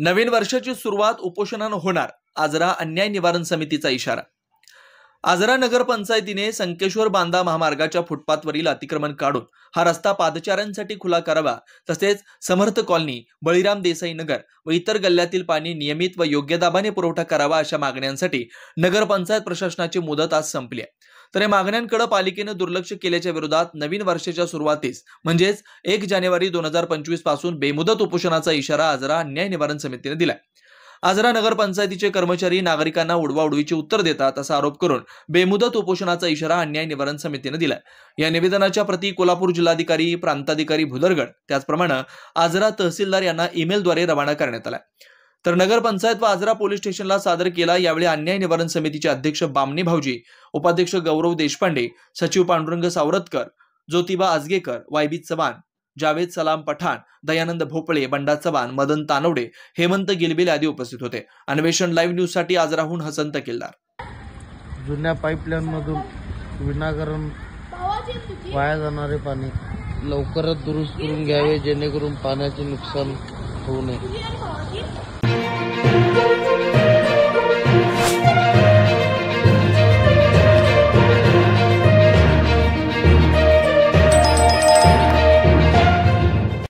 नवीन वर्षाची सुरुवात उपोषणानं होणार, आजरा अन्याय निवारण समितीचा इशारा। आजरा नगरपंचायतीने संकेश्वर बांदा महामार्गाच्या फुटपाथवरील अतिक्रमण काढून हा रस्ता पादचाऱ्यांसाठी खुला करावा, तसेच समर्थ कॉलनी, बळीराम देसाई नगर व इतर गल्ल्यातील पाणी नियमित व योग्य दाबाने पुरवठा करावा अशा मागण्यांसाठी नगरपंचायत प्रशासनाची मुदत आज संपली आहे। तर या मागण्यांकडे पालिकेने दुर्लक्ष केल्याच्या विरोधात नवीन वर्षाच्या सुरुवातीस म्हणजेच 1 जानेवारी 2025 पासून बेमुदत उपोषणाचा इशारा आजरा अन्याय निवारण समितीने दिलाय। आजरा नगरपंचायतीचे कर्मचारी नागरिकांना उडवाउडवीची उत्तर देतात असा आरोप करून बेमुदत उपोषणाचा इशारा अन्याय निवारण समितीने दिलाय। या निवेदनाच्या प्रती कोल्हापूर जिल्हाधिकारी, प्रांताधिकारी भुदरगड, त्याचप्रमाणे आजरा तहसीलदार यांना ईमेलद्वारे रवाना करण्यात आला। तर नगरपंचायत व आजरा पोलीस स्टेशनला सादर केला। यावेळी अन्याय निवारण समितीचे अध्यक्ष बामणी भाऊजी, उपाध्यक्ष गौरव देशपांडे, सचिव पांडुरंग सावरतकर, ज्योतिबा आजगेकर, वायबी चव्हाण, जावेद सलाम पठाण, दयानंद भोपळे, बंडा चव्हाण, मदन तानवडे, हेमंत गिलबिल आदी उपस्थित होते। अन्वेषण लाईव्ह न्यूज साठी आजराहून हसन तकीलदार। जुन्या पाईपलाईन मधून विनाकारण वाया जाणारे पाणी लवकरच दुरुस्त करून घ्यावे, जेणेकरून पाण्याचे नुकसान होऊ नये।